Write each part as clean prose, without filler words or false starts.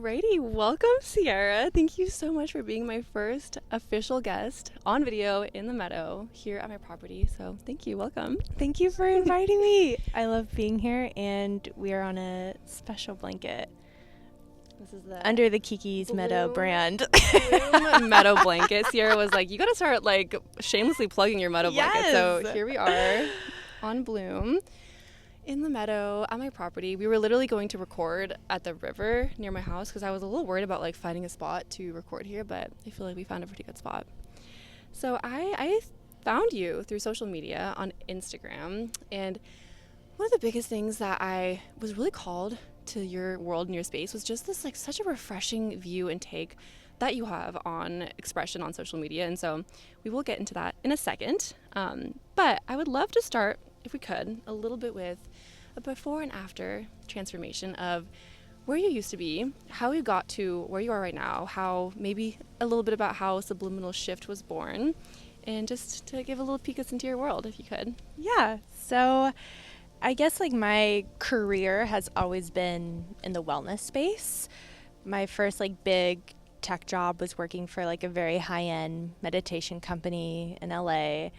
Righty, welcome Sierra. Thank you so much for being my first official guest on video in the Meadow here at my property. So thank you, welcome. Thank you for inviting me. I love being here, and we are on a special blanket This is the under the Kiki's Meadow brand. Bloom Meadow Blanket. Sierra was like, you gotta start like shamelessly plugging your Meadow Blanket. So Yes. here we are on Bloom in the Meadow at my property. We were literally going to record at the river near my house because I was a little worried about like finding a spot to record here, but I feel like we found a pretty good spot. So I found you through social media on Instagram, and one of the biggest things that I was really called to your world and your space was just this like such a refreshing view and take that you have on expression on social media. And so we will get into that in a second. But I would love to start, if we could, a little bit with a before and after transformation of where you used to be, how you got to where you are right now, how maybe a little bit about how Subliminal Shift was born, and just to give a little peek us into your world, if you could. Yeah, so I guess like my career has always been in the wellness space. My first like big tech job was working for like a very high-end meditation company in LA.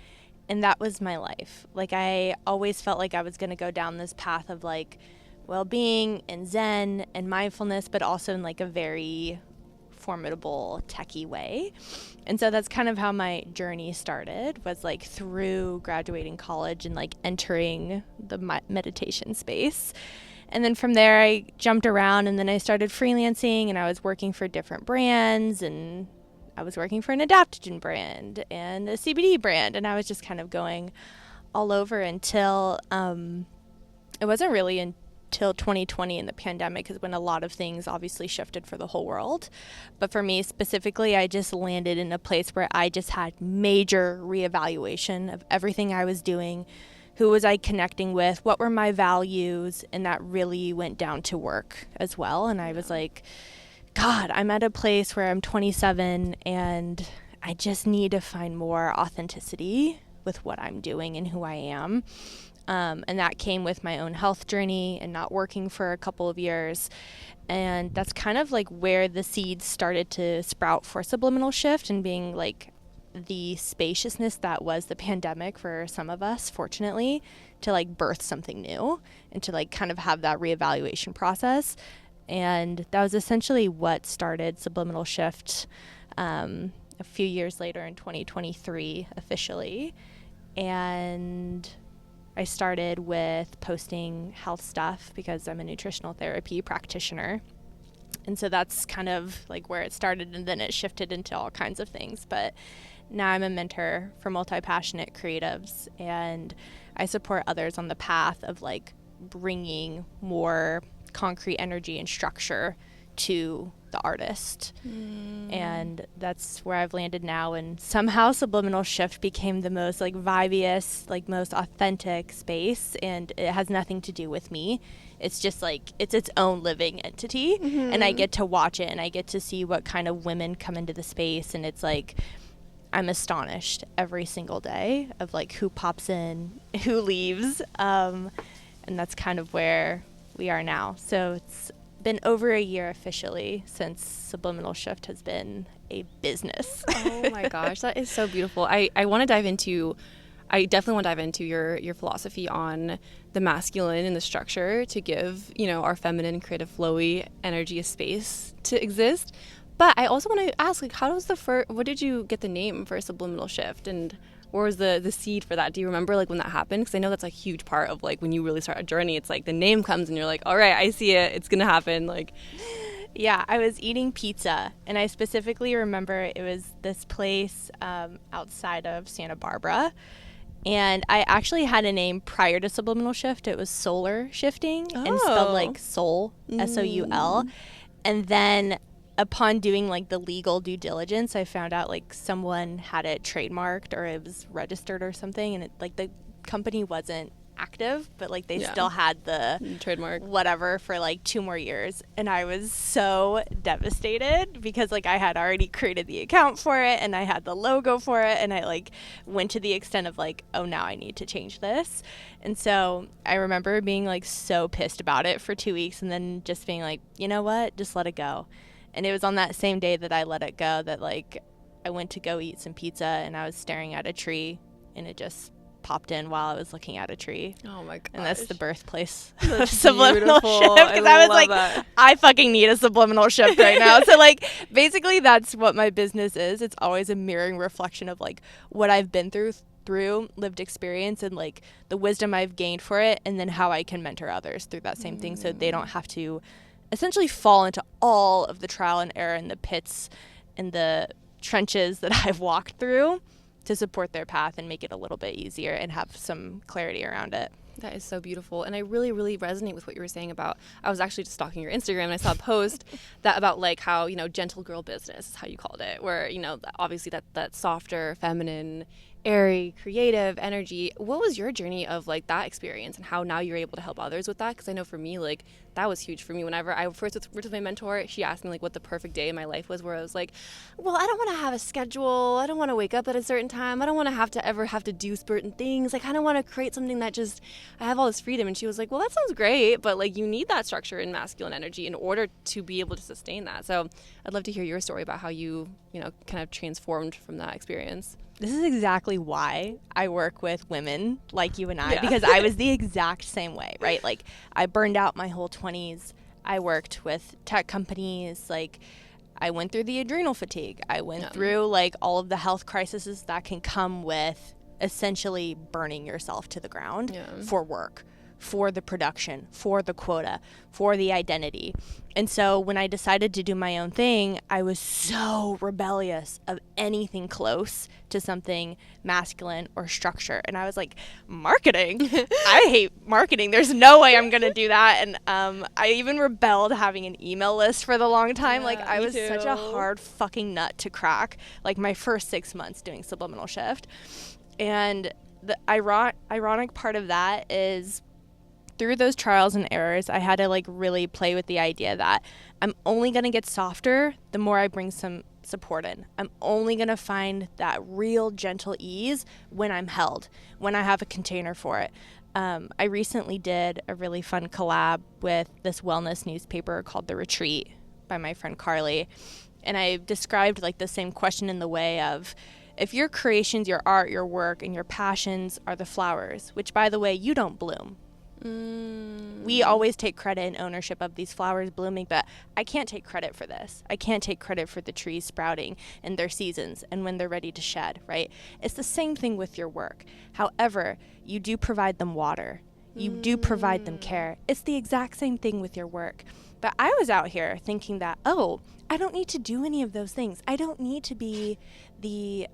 And that was my life. Like I always felt like I was going to go down this path of like well-being and Zen and mindfulness, but also in like a very formidable techie way. And so that's kind of how my journey started, was like through graduating college and like entering the meditation space. And then from there I jumped around, and then I started freelancing, and I was working for different brands, and I was working for an adaptogen brand and a CBD brand, and I was just kind of going all over until it wasn't really until 2020 in the pandemic is when a lot of things obviously shifted for the whole world. But for me specifically, I just landed in a place where I just had major reevaluation of everything I was doing. Who was I connecting with? What were my values? And that really went down to work as well. And I was like, God, I'm at a place where I'm 27 and I just need to find more authenticity with what I'm doing and who I am. And that came with my own health journey and not working for a couple of years. And that's kind of like where the seeds started to sprout for Subliminal Shift, and being like the spaciousness that was the pandemic for some of us, fortunately, to like birth something new and to like kind of have that reevaluation process. And that was essentially what started Subliminal Shift a few years later in 2023 officially. And I started with posting health stuff because I'm a nutritional therapy practitioner. And so that's kind of like where it started, and then it shifted into all kinds of things. But now I'm a mentor for multi-passionate creatives, and I support others on the path of like bringing more concrete energy and structure to the artist. And that's where I've landed now, and somehow Subliminal Shift became the most like vibiest, like most authentic space, and it has nothing to do with me. It's just like it's its own living entity. And I get to watch it, and I get to see what kind of women come into the space, and it's like I'm astonished every single day of like who pops in, who leaves, and that's kind of where we are now. So it's been over a year officially since Subliminal Shift has been a business. Oh my gosh, that is so beautiful. I definitely want to dive into your philosophy on the masculine and the structure to give, our feminine, creative, flowy energy a space to exist. But I also want to ask, like, what did you get the name for Subliminal Shift, and where was the seed for that? Do you remember like when that happened? Because I know that's like a huge part of like when you really start a journey. It's like the name comes and you're like, all right, I see it. It's gonna happen. Like, yeah, I was eating pizza, and I specifically remember it was this place outside of Santa Barbara. And I actually had a name prior to Subliminal Shift. It was Solar Shifting, and spelled like soul, Soul. And then upon doing like the legal due diligence, I found out like someone had it trademarked or it was registered or something, and it, like the company wasn't active, but like they Yeah. still had the Trademark. whatever for like 2 more years. And I was so devastated because like I had already created the account for it and I had the logo for it, and I like went to the extent of like, oh, now I need to change this. And so I remember being like so pissed about it for 2 weeks and then just being like, you know what, just let it go. And it was on that same day that I let it go that like I went to go eat some pizza and I was staring at a tree and it just popped in while I was looking at a tree. Oh my gosh. And that's the birthplace That's of subliminal beautiful. shift, because I was love like, that. I fucking need a subliminal shift right now. So like basically that's what my business is. It's always a mirroring reflection of like what I've been through lived experience and like the wisdom I've gained for it, and then how I can mentor others through that same thing so they don't have to essentially fall into all of the trial and error and the pits and the trenches that I've walked through, to support their path and make it a little bit easier and have some clarity around it. That is so beautiful. And I really, really resonate with what you were saying about, I was actually just stalking your Instagram and I saw a post that about like how, gentle girl business is how you called it, where, obviously that softer, feminine, airy, creative energy. What was your journey of like that experience and how now you're able to help others with that? Because I know for me, like that was huge for me. Whenever I first worked with my mentor, she asked me like what the perfect day in my life was, where I was like, well, I don't want to have a schedule. I don't want to wake up at a certain time. I don't want to ever have to do certain things. I kind of want to create something that just, I have all this freedom. And she was like, well, that sounds great, but like you need that structure and masculine energy in order to be able to sustain that. So I'd love to hear your story about how you, kind of transformed from that experience. This is exactly why I work with women like you and I, because I was the exact same way, right? Like I burned out my whole 20s. I worked with tech companies. Like I went through the adrenal fatigue. I went through like all of the health crises that can come with essentially burning yourself to the ground for work, for the production, for the quota, for the identity. And so when I decided to do my own thing, I was so rebellious of anything close to something masculine or structure. And I was like, marketing? I hate marketing. There's no way I'm going to do that. And I even rebelled having an email list for the long time. Like I was such a hard fucking nut to crack, like my first 6 months doing Subliminal Shift. And the ironic part of that is, through those trials and errors, I had to like really play with the idea that I'm only going to get softer the more I bring some support in. I'm only going to find that real gentle ease when I'm held, when I have a container for it. I recently did a really fun collab with this wellness newspaper called The Retreat by my friend Carly. And I described like the same question in the way of, if your creations, your art, your work, and your passions are the flowers, which by the way, you don't bloom. We always take credit and ownership of these flowers blooming, but I can't take credit for this. I can't take credit for the trees sprouting and their seasons and when they're ready to shed, right? It's the same thing with your work. However, you do provide them water. You do provide them care. It's the exact same thing with your work. But I was out here thinking that, oh, I don't need to do any of those things. I don't need to be the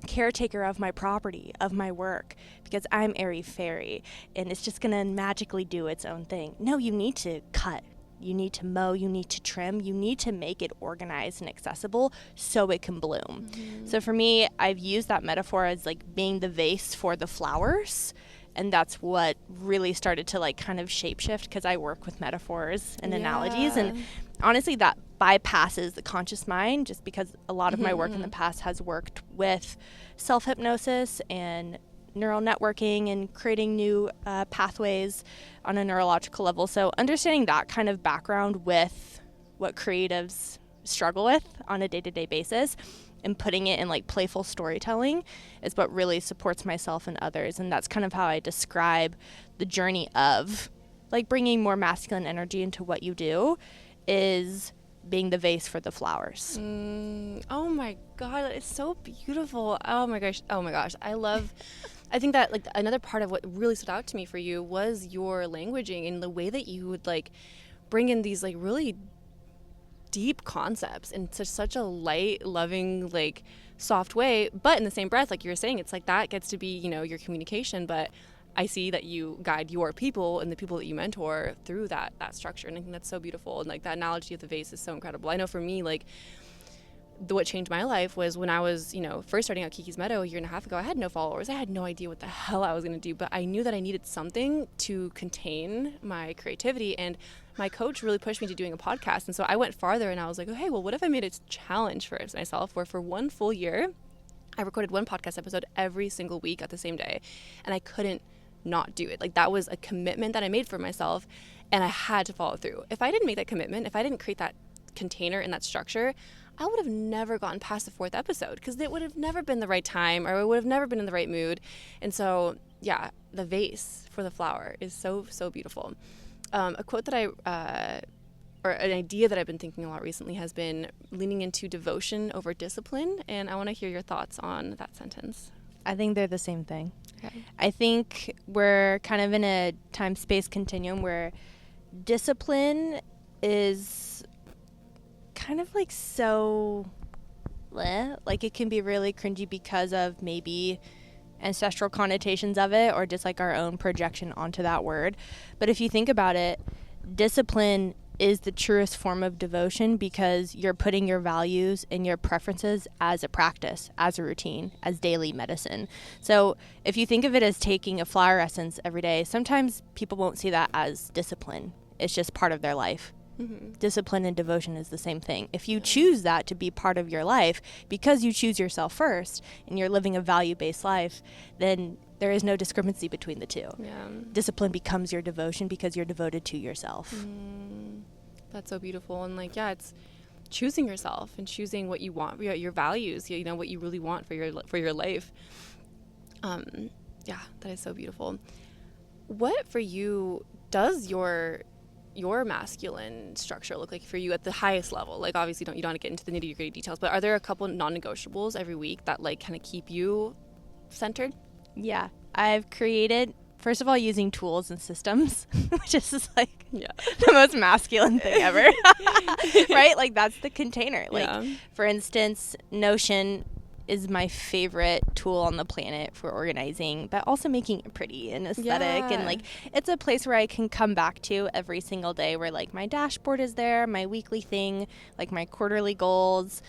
caretaker of my property, of my work, because I'm airy-fairy and it's just going to magically do its own thing. No, you need to cut. You need to mow, you need to trim, you need to make it organized and accessible so it can bloom. So for me, I've used that metaphor as like being the vase for the flowers. And that's what really started to like kind of shapeshift, because I work with metaphors and analogies. And honestly, that bypasses the conscious mind, just because a lot of my work in the past has worked with self-hypnosis and neural networking and creating new pathways on a neurological level. So understanding that kind of background with what creatives struggle with on a day-to-day basis and putting it in like playful storytelling is what really supports myself and others. And that's kind of how I describe the journey of like bringing more masculine energy into what you do, is being the vase for the flowers. Oh my God, it's so beautiful. Oh my gosh. I think that like another part of what really stood out to me for you was your languaging and the way that you would like bring in these like really deep concepts in such a light, loving, like soft way. But in the same breath, like you were saying, it's like that gets to be, your communication. But I see that you guide your people and the people that you mentor through that structure. And I think that's so beautiful. And like that analogy of the vase is so incredible. I know for me, like what changed my life was when I was, first starting out Kiki's Meadow a year and a half ago. I had no followers. I had no idea what the hell I was going to do, but I knew that I needed something to contain my creativity. And my coach really pushed me to doing a podcast. And so I went farther and I was like, okay, well, what if I made a challenge for myself where for one full year, I recorded one podcast episode every single week at the same day. And I couldn't not do it. Like, that was a commitment that I made for myself and I had to follow through. If I didn't make that commitment, if I didn't create that container and that structure, I would have never gotten past the 4th episode because it would have never been the right time, or I would have never been in the right mood. And so, yeah, the vase for the flower is so, so beautiful. A quote that or an idea that I've been thinking a lot recently has been leaning into devotion over discipline. And I want to hear your thoughts on that sentence. I think they're the same thing. Okay. I think we're kind of in a time-space continuum where discipline is kind of like so like it can be really cringy because of maybe ancestral connotations of it or just like our own projection onto that word. But if you think about it, discipline is the truest form of devotion because you're putting your values and your preferences as a practice, as a routine, as daily medicine. So if you think of it as taking a flower essence every day, sometimes people won't see that as discipline. It's just part of their life. Mm-hmm. Discipline and devotion is the same thing. If you choose that to be part of your life because you choose yourself first and you're living a value-based life, then there is no discrepancy between the two. Yeah. Discipline becomes your devotion because you're devoted to yourself. That's so beautiful. And it's choosing yourself and choosing what you want, your values, what you really want for your life. Yeah, that is so beautiful. What for you does your masculine structure look like for you at the highest level? Like, obviously you don't want to get into the nitty-gritty details, but are there a couple non-negotiables every week that kind of keep you centered? Yeah, I've created, first of all, using tools and systems, which is the most masculine thing ever, right? Like, that's the container. For instance, Notion is my favorite tool on the planet for organizing, but also making it pretty and aesthetic. Yeah. And it's a place where I can come back to every single day where my dashboard is there, my weekly thing, my quarterly goals,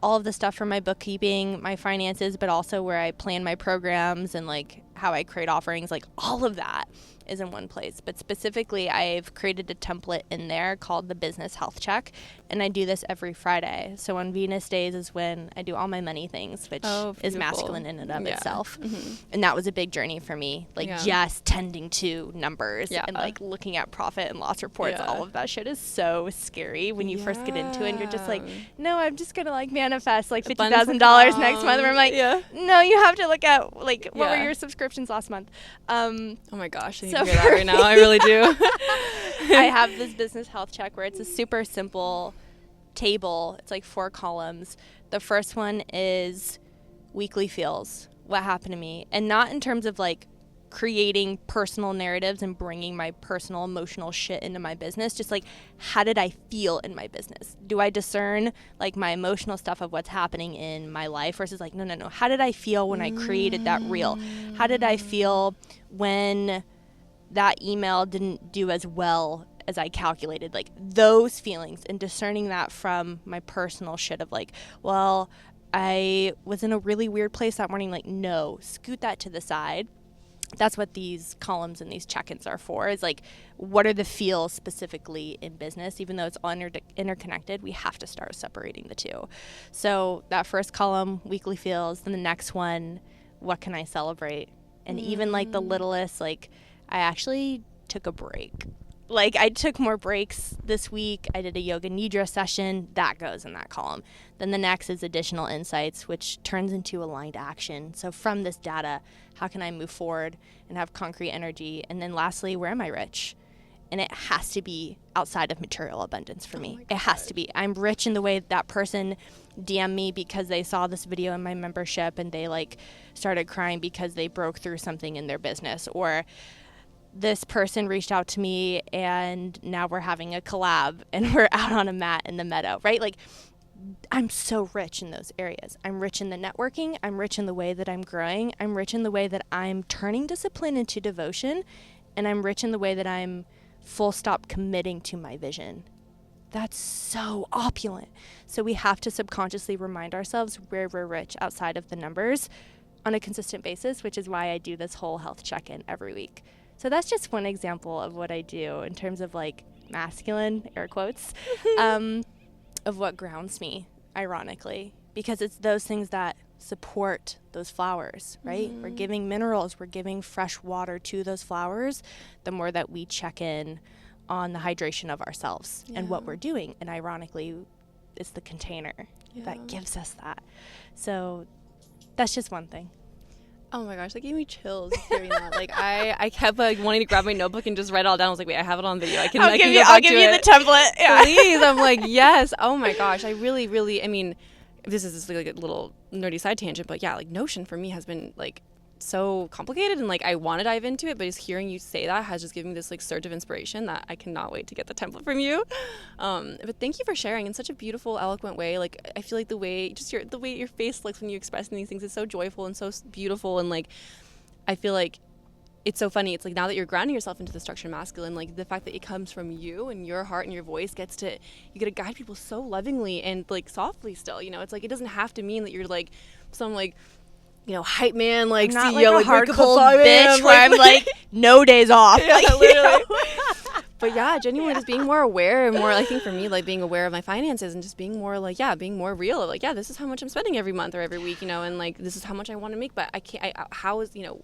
all of the stuff for my bookkeeping, my finances, but also where I plan my programs and how I create offerings, all of that is in one place. But specifically, I've created a template in there called the Business Health Check, and I do this every Friday. So on Venus days is when I do all my money things, which is masculine in and of itself. Mm-hmm. And that was a big journey for me, just tending to numbers and looking at profit and loss reports. All of that shit is so scary when you first get into it, and you're just no, I'm just gonna manifest $50,000 next month. And I'm no, you have to look at what were your subscriptions last month. Oh my gosh, I need to hear that right now. I really do. I have this Business Health Check where it's a super simple table. It's 4 columns. The first one is weekly feels, what happened to me, and not in terms of creating personal narratives and bringing my personal emotional shit into my business, just how did I feel in my business? Do I discern my emotional stuff of what's happening in my life versus no, how did I feel when I created that reel? How did I feel when that email didn't do as well as I calculated? Those feelings, and discerning that from my personal shit of well, I was in a really weird place that morning. No, scoot that to the side. That's what these columns and these check-ins are for, is what are the feels specifically in business? Even though it's all interconnected, we have to start separating the two. So that first column, weekly feels, then the next one, what can I celebrate? And even the littlest, I actually took a break. I took more breaks this week. I did a yoga nidra session. That goes in that column. Then the next is additional insights, which turns into aligned action. So from this data, how can I move forward and have concrete energy? And then lastly, where am I rich? And it has to be outside of material abundance for me. It has to be. I'm rich in the way that person DM'd me because they saw this video in my membership and they started crying because they broke through something in their business, or this person reached out to me and now we're having a collab and we're out on a mat in the meadow, right? I'm so rich in those areas. I'm rich in the networking. I'm rich in the way that I'm growing. I'm rich in the way that I'm turning discipline into devotion. And I'm rich in the way that I'm full stop committing to my vision. that's so opulent. So we have to subconsciously remind ourselves we're rich outside of the numbers on a consistent basis, which is why I do this whole health check-in every week. So that's just one example of what I do in terms of like masculine, air quotes, of what grounds me, ironically, because it's those things that support those flowers, right? We're giving minerals, we're giving fresh water to those flowers, the more that we check in on the hydration of ourselves and what we're doing. And ironically, it's the container that gives us that. So that's just one thing. Oh my gosh, that gave me chills hearing that. Like I kept like wanting to grab my notebook and just write it all down. I was like, wait, I have it on video. I'll give you the template. Yeah. Please. I'm like, yes. Oh my gosh. I really, I mean, this is just like a little nerdy side tangent, but yeah, like Notion for me has been like so complicated, and like I want to dive into it, but just hearing you say that has just given me this like surge of inspiration that I cannot wait to get the template from you. But thank you for sharing in such a beautiful, eloquent way. Like I feel like the way your face looks when you express these things is so joyful and so beautiful, and like I feel like it's so funny. It's like now that you're grounding yourself into the structured masculine, like the fact that it comes from you and your heart and your voice you get to guide people so lovingly and like softly still, you know. It's like it doesn't have to mean that you're like some like, you know, hype man, like I'm not CEO, like a hard cold bitch where I'm like no days off. Yeah, like, literally. But yeah, genuinely just being more aware and more, I think for me, like being aware of my finances and just being more like, being more real. Like, this is how much I'm spending every month or every week, you know, and like, this is how much I want to make, but I can't, how is, you know,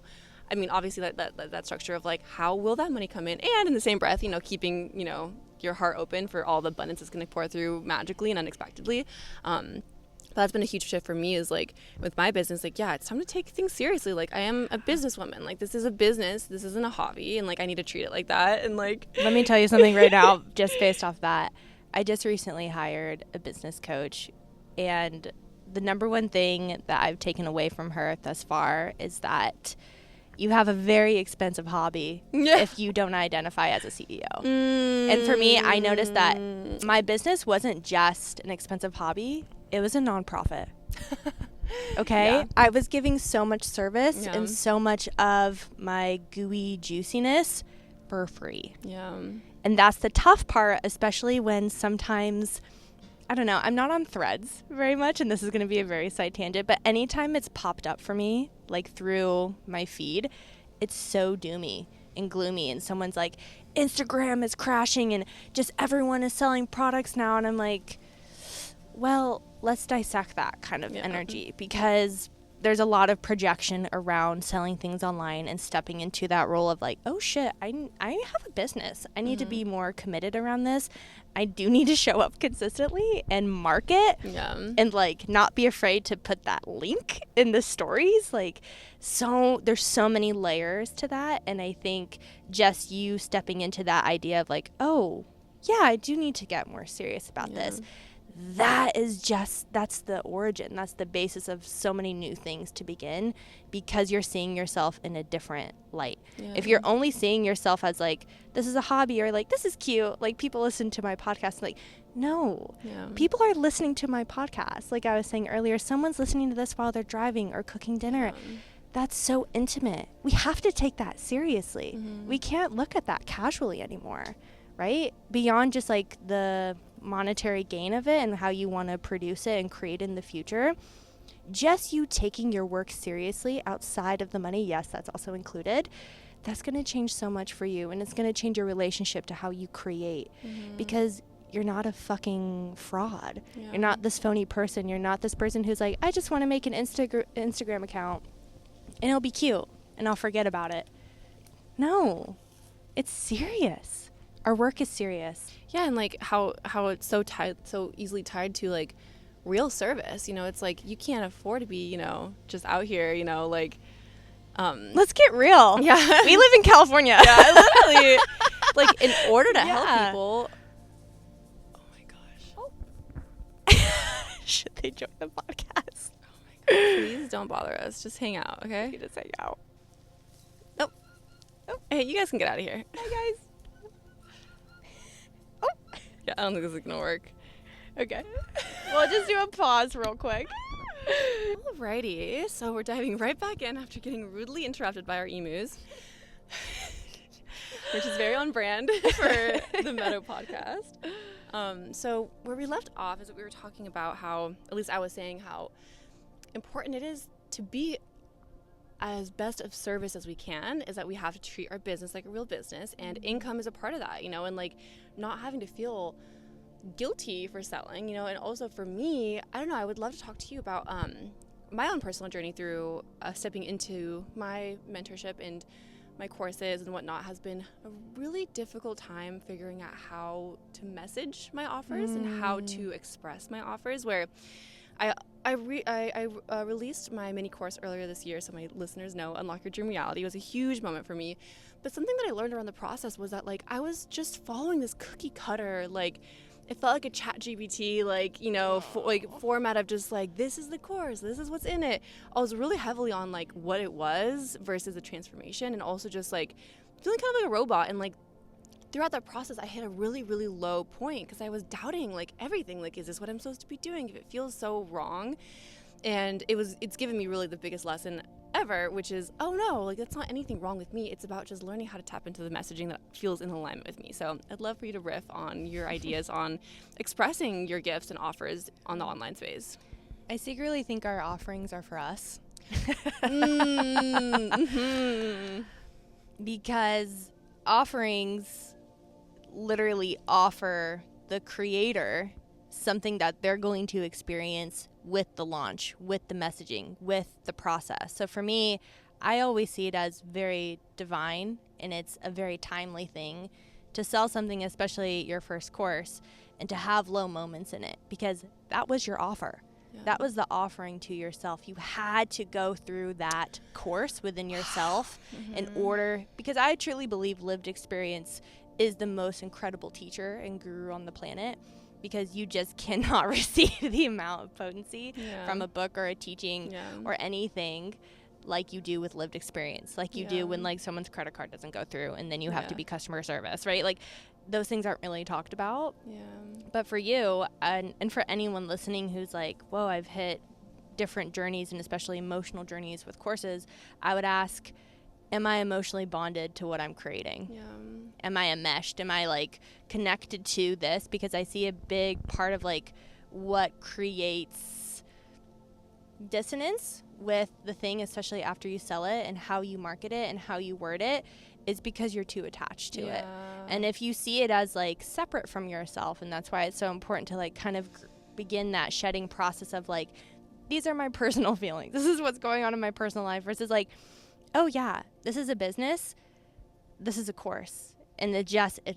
I mean, obviously that structure of like, how will that money come in? And in the same breath, you know, keeping, you know, your heart open for all the abundance that's going to pour through magically and unexpectedly. But that's been a huge shift for me is like with my business, like, it's time to take things seriously. Like I am a businesswoman. Like this is a business. This isn't a hobby. And like, I need to treat it like that. And like, let me tell you something right now, just based off that. I just recently hired a business coach, and the number one thing that I've taken away from her thus far is that you have a very expensive hobby if you don't identify as a CEO. And for me, I noticed that my business wasn't just an expensive hobby. It was a nonprofit. Okay? Yeah. I was giving so much service and so much of my gooey juiciness for free. Yeah. And that's the tough part, especially when sometimes, I don't know, I'm not on Threads very much, and this is going to be a very side tangent, but anytime it's popped up for me, like through my feed, it's so doomy and gloomy, and someone's like, Instagram is crashing and just everyone is selling products now, and I'm like, well, let's dissect that kind of energy, because there's a lot of projection around selling things online and stepping into that role of like, oh shit, I have a business. I need to be more committed around this. I do need to show up consistently and market and like not be afraid to put that link in the stories. Like, so there's so many layers to that. And I think just you stepping into that idea of like, oh yeah, I do need to get more serious about this. That's the origin. That's the basis of so many new things to begin, because you're seeing yourself in a different light. Yeah. If you're only seeing yourself as like, this is a hobby, or like, this is cute, like people listen to my podcast, like, no, people are listening to my podcast. Like I was saying earlier, someone's listening to this while they're driving or cooking dinner. That's so intimate. We have to take that seriously. We can't look at that casually anymore, right? Beyond just like the monetary gain of it and how you want to produce it and create in the future, just you taking your work seriously outside of the money, yes, that's also included, that's going to change so much for you, and it's going to change your relationship to how you create, because you're not a fucking fraud. You're not this phony person. You're not this person who's like, I just want to make an Instagram account and it'll be cute and I'll forget about it. No, it's serious. Our work is serious. Yeah, and like how it's so easily tied to like real service. You know, it's like you can't afford to be, you know, just out here, you know, like let's get real. Yeah. We live in California. Yeah, literally. Like in order to help people. Oh my gosh. Should they join the podcast? Oh my god. Please don't bother us. Just hang out, okay? You just hang out. Nope. Hey, you guys can get out of here. Hi guys. Yeah, I don't think this is gonna work. Okay. We'll just do a pause real quick. Alrighty, so we're diving right back in after getting rudely interrupted by our emus, which is very on brand for the Meadow podcast. So where we left off is that we were talking about how, at least I was saying, how important it is to be as best of service as we can, is that we have to treat our business like a real business, and income is a part of that, and like not having to feel guilty for selling, and also for me, I don't know, I would love to talk to you about my own personal journey through stepping into my mentorship and my courses and whatnot. Has been a really difficult time figuring out how to message my offers and how to express my offers, where I released my mini course earlier this year, so my listeners know Unlock Your Dream Reality was a huge moment for me. But something that I learned around the process was that, like, I was just following this cookie cutter, like, it felt like a chat GPT, like, format of just like, this is the course, this is what's in it. I was really heavily on like what it was versus the transformation, and also just like feeling kind of like a robot. And like throughout that process, I hit a really, really low point because I was doubting like everything. Like, is this what I'm supposed to be doing? If it feels so wrong. And it's given me really the biggest lesson ever, which is, oh no, like that's not anything wrong with me. It's about just learning how to tap into the messaging that feels in alignment with me. So I'd love for you to riff on your ideas on expressing your gifts and offers on the online space. I secretly think our offerings are for us. Because offerings literally offer the creator something that they're going to experience with the launch, with the messaging, with the process. So for me, I always see it as very divine, and it's a very timely thing to sell something, especially your first course, and to have low moments in it, because that was your offer. Yeah. That was the offering to yourself. You had to go through that course within yourself in order, because I truly believe lived experience is the most incredible teacher and guru on the planet, because you just cannot receive the amount of potency from a book or a teaching or anything like you do with lived experience, like you do when like someone's credit card doesn't go through and then you have to be customer service, right? Like those things aren't really talked about. But for you and for anyone listening who's like, whoa, I've hit different journeys, and especially emotional journeys with courses, I would ask, am I emotionally bonded to what I'm creating? Am I enmeshed? Am I like connected to this? Because I see a big part of like what creates dissonance with the thing, especially after you sell it, and how you market it and how you word it, is because you're too attached to it. And if you see it as like separate from yourself, and that's why it's so important to like kind of begin that shedding process of like, these are my personal feelings. This is what's going on in my personal life, versus like, oh yeah, this is a business, this is a course, and it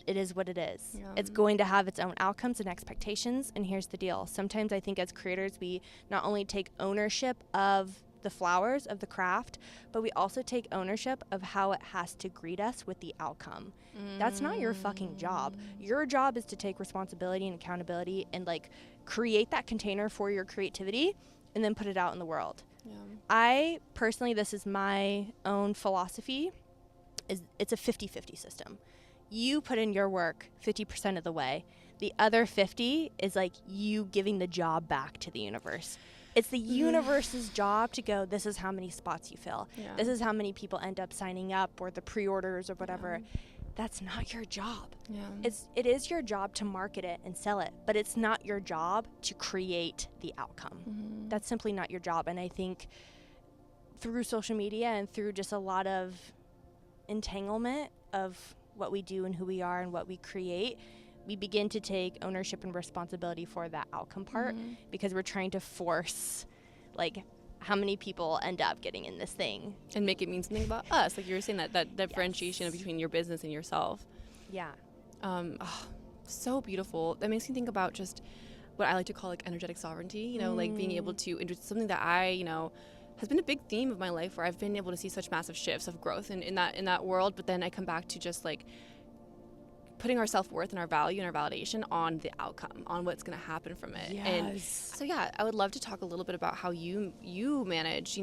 is what it is. It's going to have its own outcomes and expectations, and here's the deal. Sometimes I think as creators, we not only take ownership of the flowers of the craft, but we also take ownership of how it has to greet us with the outcome. That's not your fucking job. Your job is to take responsibility and accountability and like create that container for your creativity and then put it out in the world. I personally, this is my own philosophy, is it's a 50-50 system. You put in your work 50% of the way. The other 50 is like you giving the job back to the universe. It's the universe's job to go, this is how many spots you fill. This is how many people end up signing up, or the pre-orders or whatever. That's not your job. It is your job to market it and sell it, but it's not your job to create the outcome. That's simply not your job. And I think through social media and through just a lot of entanglement of what we do and who we are and what we create, we begin to take ownership and responsibility for that outcome part, because we're trying to force like how many people end up getting in this thing and make it mean something about us, like you were saying, that differentiation between your business and yourself. So beautiful. That makes me think about just what I like to call like energetic sovereignty, like being able to, and something that I has been a big theme of my life, where I've been able to see such massive shifts of growth in that world. But then I come back to just like putting our self-worth and our value and our validation on the outcome, on what's going to happen from it. And so I would love to talk a little bit about how you manage,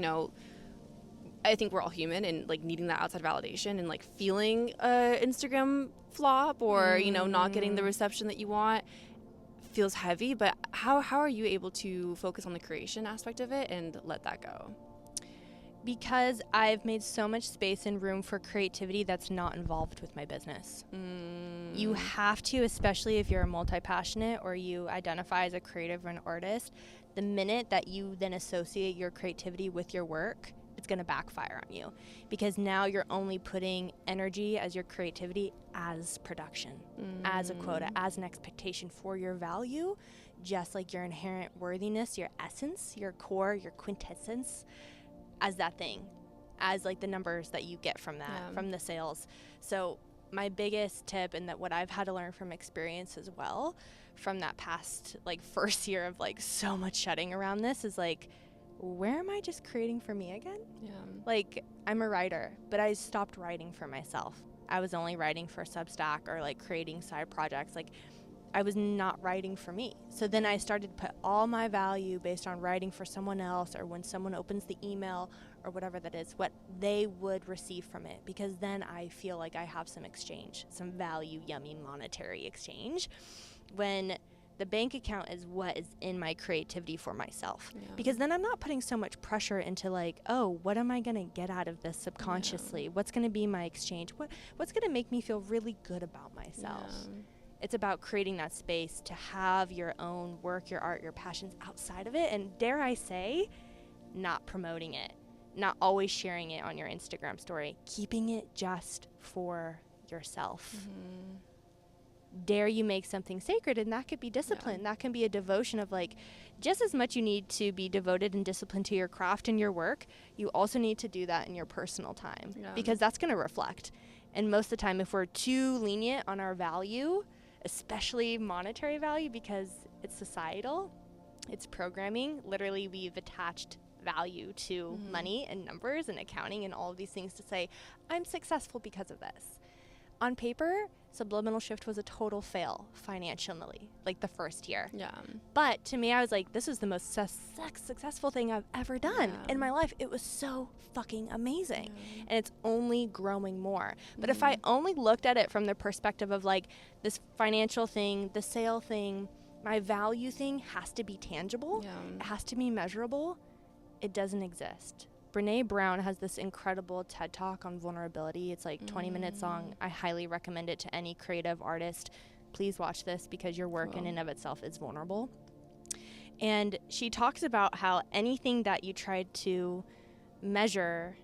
I think we're all human, and like needing that outside validation and like feeling Instagram flop or not getting the reception that you want feels heavy. But how are you able to focus on the creation aspect of it and let that go? Because I've made so much space and room for creativity that's not involved with my business. You have to, especially if you're a multi-passionate or you identify as a creative or an artist, the minute that you then associate your creativity with your work, it's going to backfire on you, because now you're only putting energy as your creativity as production, as a quota, as an expectation for your value, just like your inherent worthiness, your essence, your core, your quintessence, as that thing, as like the numbers that you get from that, from the sales. So my biggest tip, and that what I've had to learn from experience as well, from that past like first year of like so much shedding around this, is like, where am I just creating for me again? Like, I'm a writer, but I stopped writing for myself. I was only writing for Substack or like creating side projects. Like, I was not writing for me. So then I started to put all my value based on writing for someone else, or when someone opens the email or whatever that is, what they would receive from it, because then I feel like I have some exchange, some value, yummy monetary exchange, when the bank account is what is in my creativity for myself. Because then I'm not putting so much pressure into like, oh, what am I going to get out of this subconsciously? What's going to be my exchange? What's going to make me feel really good about myself? It's about creating that space to have your own work, your art, your passions outside of it. And dare I say, not promoting it, not always sharing it on your Instagram story, keeping it just for yourself. Dare you make something sacred, and that could be discipline. That can be a devotion of like, just as much you need to be devoted and disciplined to your craft and your work, you also need to do that in your personal time, because that's going to reflect. And most of the time, if we're too lenient on our value, especially monetary value, because it's societal, it's programming, literally we've attached value to money and numbers and accounting and all of these things to say, I'm successful because of this. On paper, Subliminal Shift was a total fail financially, like the first year. But to me, I was like, this is the most successful thing I've ever done in my life. It was so fucking amazing. And it's only growing more. But if I only looked at it from the perspective of like, this financial thing, the sale thing, my value thing has to be tangible, it has to be measurable, it doesn't exist. Brene Brown has this incredible TED Talk on vulnerability. It's like 20 minutes long. I highly recommend it to any creative artist. Please watch this, because your work in and of itself is vulnerable. And she talks about how anything that you tried to measure,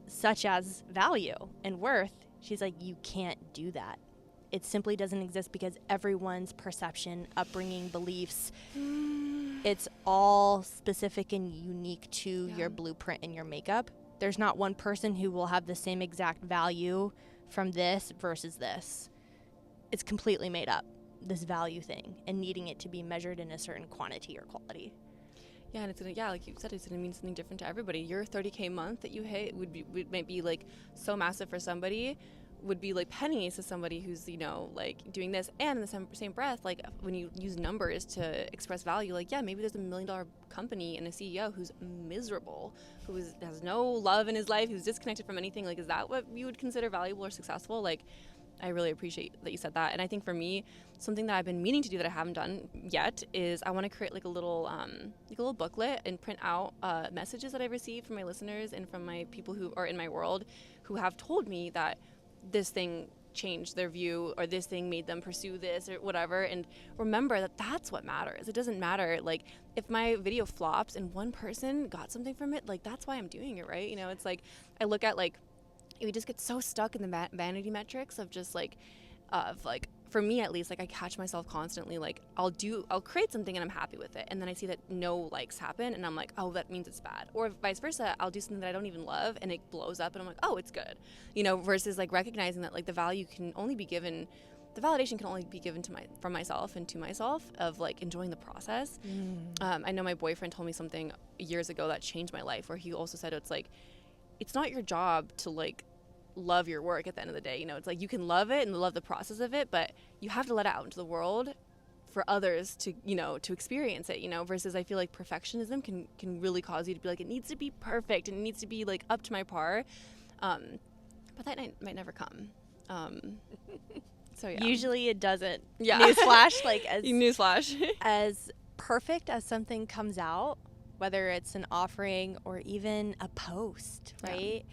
such as value and worth, she's like, you can't do that. It simply doesn't exist, because everyone's perception, upbringing, beliefs, it's all specific and unique to your blueprint and your makeup. There's not one person who will have the same exact value from this versus this. It's completely made up, this value thing, and needing it to be measured in a certain quantity or quality. And it's gonna, like you said, it's gonna mean something different to everybody. Your 30K month that you hit might be like so massive for somebody, would be like pennies to somebody who's, you know, like doing this. And in the same breath, like when you use numbers to express value, like, maybe there's $1 million company and a CEO who's miserable, has no love in his life, who's disconnected from anything. Like, is that what you would consider valuable or successful? Like, I really appreciate that you said that. And I think for me, something that I've been meaning to do that I haven't done yet is I want to create like a little booklet and print out messages that I've received from my listeners and from my people who are in my world who have told me that this thing changed their view, or this thing made them pursue this, or whatever. And remember that that's what matters. It doesn't matter like if my video flops and one person got something from it, like that's why I'm doing it, right? You know, it's like I look at like, we just get so stuck in the vanity metrics of just like for me at least, like I catch myself constantly, like I'll create something and I'm happy with it, and then I see that no likes happen and I'm like, oh, that means it's bad. Or vice versa, I'll do something that I don't even love and it blows up and I'm like, oh, it's good, you know, versus like recognizing that like the validation can only be given from myself and to myself, of like enjoying the process. I know my boyfriend told me something years ago that changed my life, where he also said it's like, it's not your job to like love your work at the end of the day. You know, it's like you can love it and love the process of it, but you have to let it out into the world for others to, you know, to experience it, you know, versus I feel like perfectionism can really cause you to be like, it needs to be perfect and it needs to be like up to my par. But that might never come. So yeah. Usually it doesn't. Yeah. Newsflash, like Newsflash. as perfect as something comes out, whether it's an offering or even a post, right?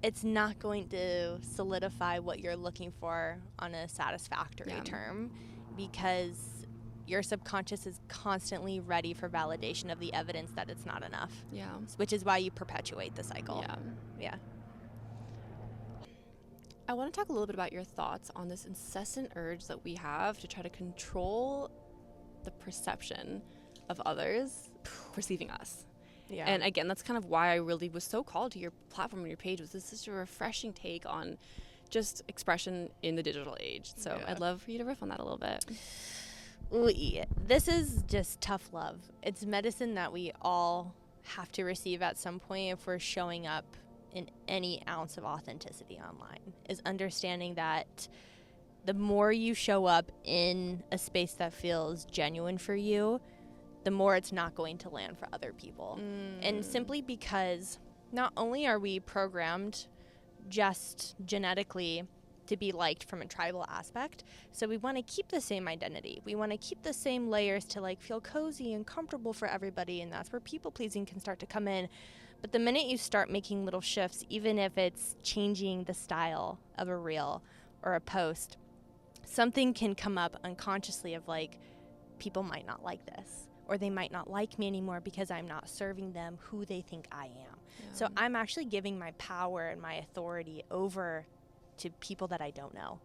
it's not going to solidify what you're looking for on a satisfactory term, because your subconscious is constantly ready for validation of the evidence that it's not enough. Yeah. Which is why you perpetuate the cycle. Yeah. I want to talk a little bit about your thoughts on this incessant urge that we have to try to control the perception of others perceiving us. Yeah. And again, that's kind of why I really was so called to your platform and your page. Was this such a refreshing take on just expression in the digital age? So I'd love for you to riff on that a little bit. Ooh, this is just tough love. It's medicine that we all have to receive at some point if we're showing up in any ounce of authenticity online, is understanding that the more you show up in a space that feels genuine for you, the more it's not going to land for other people. And simply because not only are we programmed just genetically to be liked from a tribal aspect, so we want to keep the same identity. We want to keep the same layers to like feel cozy and comfortable for everybody, and that's where people pleasing can start to come in. But the minute you start making little shifts, even if it's changing the style of a reel or a post, something can come up unconsciously of like, people might not like this, or they might not like me anymore because I'm not serving them who they think I am. Yeah. So I'm actually giving my power and my authority over to people that I don't know,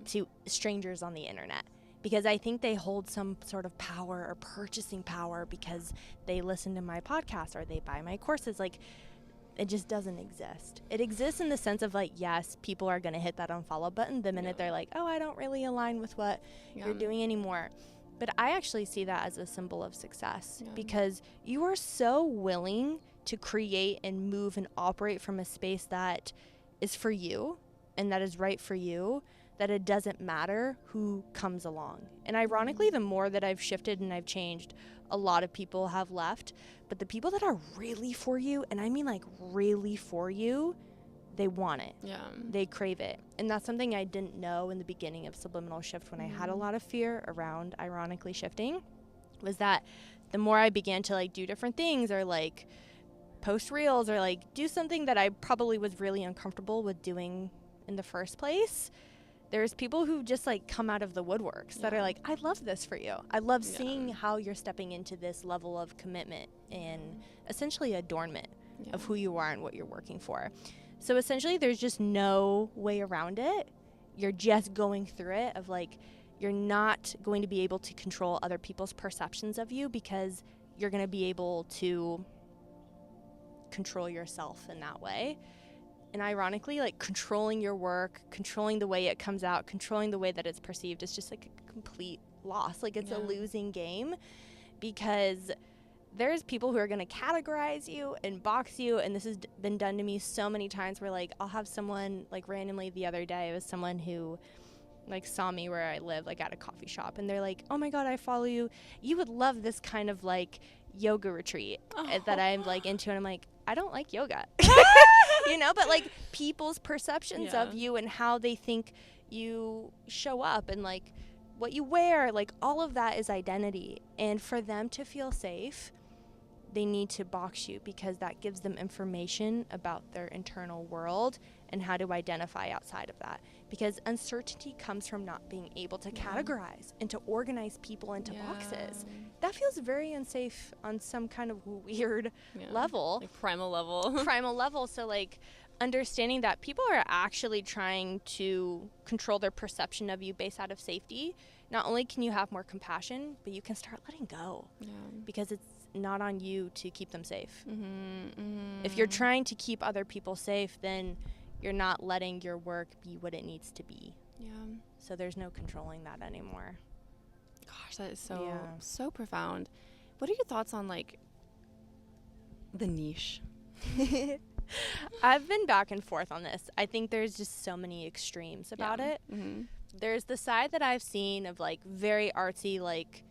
to strangers on the internet, because I think they hold some sort of power or purchasing power because they listen to my podcast or they buy my courses. Like, it just doesn't exist. It exists in the sense of like, yes, people are going to hit that unfollow button the minute they're like, oh, I don't really align with what you're doing anymore. But I actually see that as a symbol of success, because you are so willing to create and move and operate from a space that is for you and that is right for you, that it doesn't matter who comes along. And ironically, the more that I've shifted and I've changed, a lot of people have left. But the people that are really for you, and I mean like really for you, they want it. They crave it. And that's something I didn't know in the beginning of Subliminal Shift when I had a lot of fear around ironically shifting, was that the more I began to like do different things or like post reels or like do something that I probably was really uncomfortable with doing in the first place, there's people who just like come out of the woodworks that are like, I love this for you. I love seeing how you're stepping into this level of commitment and essentially adornment of who you are and what you're working for. So essentially there's just no way around it. You're just going through it of like, you're not going to be able to control other people's perceptions of you, because you're going to be able to control yourself in that way. And ironically, like controlling your work, controlling the way it comes out, controlling the way that it's perceived is just like a complete loss. Like it's a losing game, because there's people who are going to categorize you and box you. And this has been done to me so many times where like I'll have someone like randomly the other day, it was someone who like saw me where I live, like at a coffee shop, and they're like, oh my God, I follow you. You would love this kind of like yoga retreat that I'm like into. And I'm like, I don't like yoga. You know, but like people's perceptions of you and how they think you show up and like what you wear, like all of that is identity. And for them to feel safe, they need to box you, because that gives them information about their internal world and how to identify outside of that. Because uncertainty comes from not being able to categorize and to organize people into boxes. That feels very unsafe on some kind of weird level. Like primal level. Primal level. So like understanding that people are actually trying to control their perception of you based out of safety. Not only can you have more compassion, but you can start letting go. Because it's not on you to keep them safe. If you're trying to keep other people safe, then you're not letting your work be what it needs to be. So there's no controlling that anymore. Gosh, that is so profound. What are your thoughts on like the niche? I've been back and forth on this. I think there's just so many extremes about it. There's the side that I've seen of like very artsy, like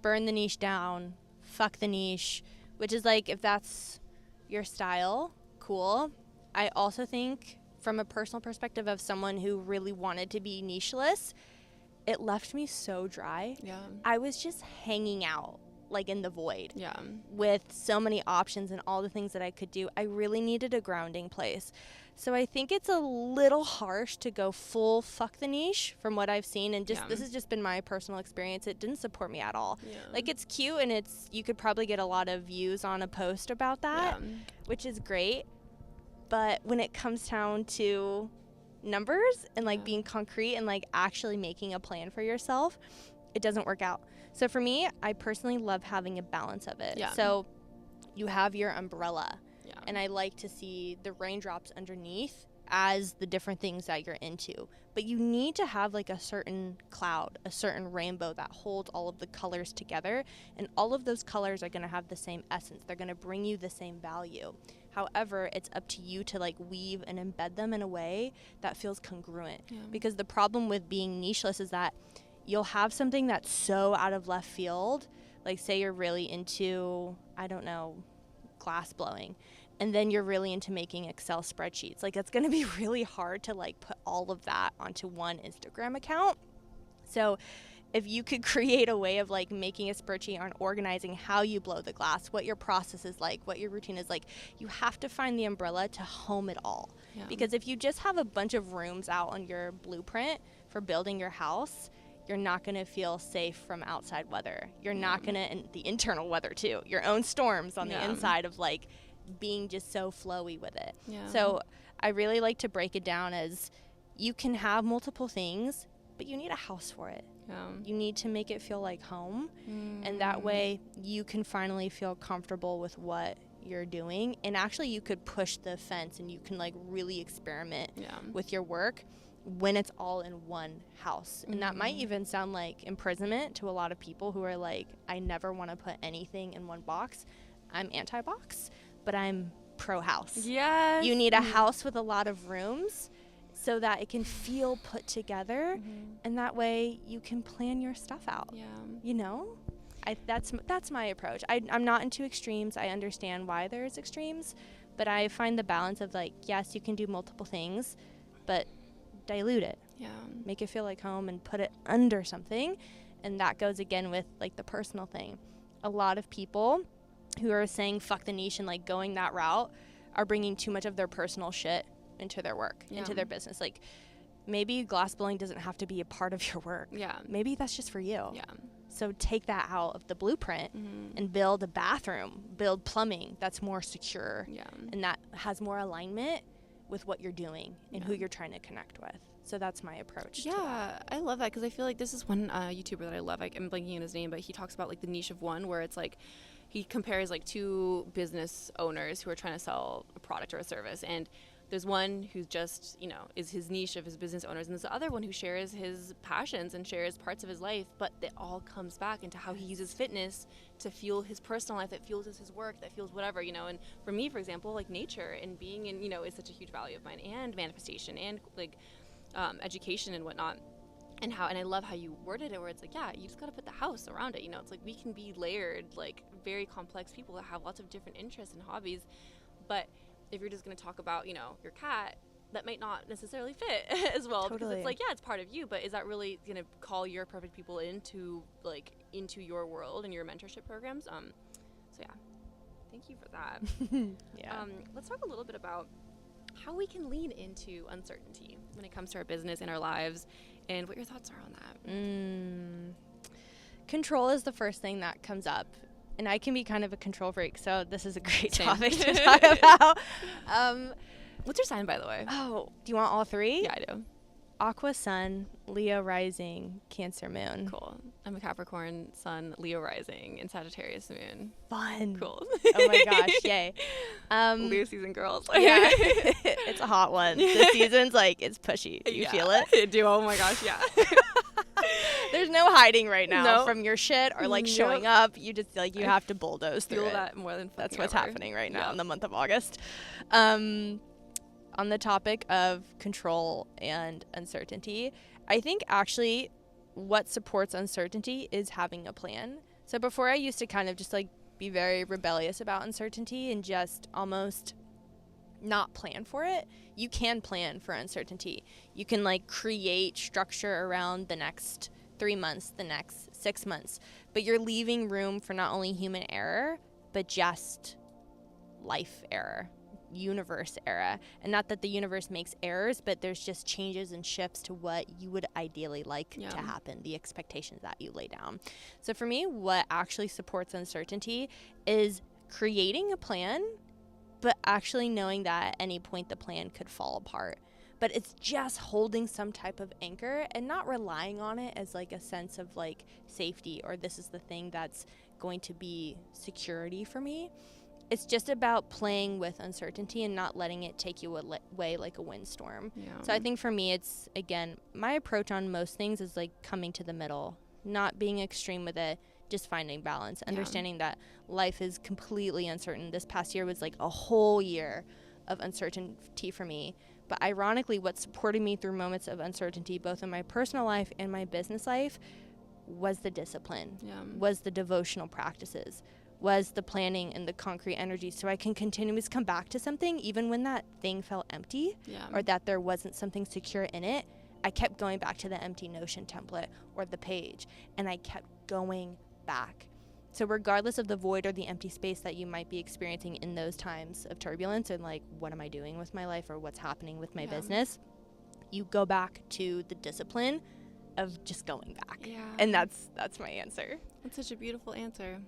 burn the niche down, fuck the niche, which is like, if that's your style, cool. I also think from a personal perspective of someone who really wanted to be nicheless, it left me so dry. I was just hanging out like in the void. Yeah. With so many options and all the things that I could do, I really needed a grounding place. So I think it's a little harsh to go full fuck the niche from what I've seen, and just this has just been my personal experience. It didn't support me at all. Yeah. Like, it's cute, and you could probably get a lot of views on a post about that, which is great. But when it comes down to numbers and like being concrete and like actually making a plan for yourself, it doesn't work out. So for me, I personally love having a balance of it. Yeah. So you have your umbrella. Yeah. And I like to see the raindrops underneath as the different things that you're into. But you need to have like a certain cloud, a certain rainbow that holds all of the colors together. And all of those colors are going to have the same essence. They're going to bring you the same value. However, it's up to you to like weave and embed them in a way that feels congruent. Yeah. Because the problem with being nicheless is that you'll have something that's so out of left field. Like, say you're really into, I don't know, glass blowing, and then you're really into making Excel spreadsheets. Like, it's going to be really hard to like put all of that onto one Instagram account. So if you could create a way of like making a spreadsheet on organizing how you blow the glass, what your process is like, what your routine is like, you have to find the umbrella to home it all. Yeah. Because if you just have a bunch of rooms out on your blueprint for building your house, you're not going to feel safe from outside weather. You're not going to, and the internal weather too, your own storms on the inside of like being just so flowy with it. Yeah. So I really like to break it down as you can have multiple things, but you need a house for it. Yeah. You need to make it feel like home. And that way you can finally feel comfortable with what you're doing. And actually you could push the fence and you can like really experiment with your work when it's all in one house. And that might even sound like imprisonment to a lot of people who are like, I never want to put anything in one box. I'm anti-box, but I'm pro-house. Yes. You need a house with a lot of rooms so that it can feel put together, and that way you can plan your stuff out. Yeah. You know? That's my approach. I'm not into extremes. I understand why there's extremes, but I find the balance of like, yes, you can do multiple things, but dilute it. Yeah. Make it feel like home and put it under something. And that goes again with like the personal thing. A lot of people who are saying fuck the niche and like going that route are bringing too much of their personal shit into their work, into their business. Like, maybe glass blowing doesn't have to be a part of your work. Yeah. Maybe that's just for you. Yeah. So take that out of the blueprint and build a bathroom, build plumbing that's more secure and that has more alignment with what you're doing and who you're trying to connect with. So that's my approach to that. I love that because I feel like this is one YouTuber that I love. I'm blanking on his name, but he talks about like the niche of one, where it's like he compares like two business owners who are trying to sell a product or a service, and there's one who just, is his niche of his business owners, and there's the other one who shares his passions and shares parts of his life, but it all comes back into how he uses fitness to fuel his personal life, that fuels his work, that fuels whatever, and for me, for example, like nature and being in, is such a huge value of mine, and manifestation and like education and whatnot. And I love how you worded it, where it's like, you just got to put the house around it. It's like we can be layered, like very complex people that have lots of different interests and hobbies, but if you're just going to talk about, your cat, that might not necessarily fit as well. Totally. Because it's like, it's part of you, but is that really going to call your perfect people into your world and your mentorship programs? So thank you for that. Let's talk a little bit about how we can lean into uncertainty when it comes to our business and our lives, and what your thoughts are on that. Control is the first thing that comes up. And I can be kind of a control freak, so this is a great topic to talk about. What's your sign, by the way? Oh, do you want all three? Yeah, I do. Aqua Sun, Leo Rising, Cancer Moon. Cool. I'm a Capricorn Sun, Leo Rising, and Sagittarius Moon. Fun. Cool. Oh my gosh, yay. Leo season girls. Yeah. It's a hot one. The season's like, it's pushy. Do you feel it? I do. Oh my gosh, yeah. There's no hiding right now from your shit or like showing up. You just like, you have to bulldoze through it. Feel that more than that's what's happening right now in the month of August. On the topic of control and uncertainty, I think actually what supports uncertainty is having a plan. So before I used to kind of just like be very rebellious about uncertainty and just almost not plan for it. You can plan for uncertainty. You can like create structure around the next 3 months, the next 6 months. but you're leaving room for not only human error, but just life error, universe error. And not that the universe makes errors, but there's just changes and shifts to what you would ideally like to happen, the expectations that you lay down. So for me, what actually supports uncertainty is creating a plan, but actually knowing that at any point the plan could fall apart. But it's just holding some type of anchor and not relying on it as like a sense of like safety, or this is the thing that's going to be security for me. It's just about playing with uncertainty and not letting it take you away like a windstorm. Yeah. So I think for me, it's, again, my approach on most things is like coming to the middle, not being extreme with it, just finding balance, understanding that life is completely uncertain. This past year was like a whole year of uncertainty for me. But ironically, what supported me through moments of uncertainty, both in my personal life and my business life, was the discipline, was the devotional practices, was the planning and the concrete energy, so I can continuously come back to something even when that thing felt empty or that there wasn't something secure in it. I kept going back to the empty Notion template or the page, and I kept going back. So regardless of the void or the empty space that you might be experiencing in those times of turbulence and like, what am I doing with my life or what's happening with my business, you go back to the discipline of just going back. And that's my answer. That's such a beautiful answer.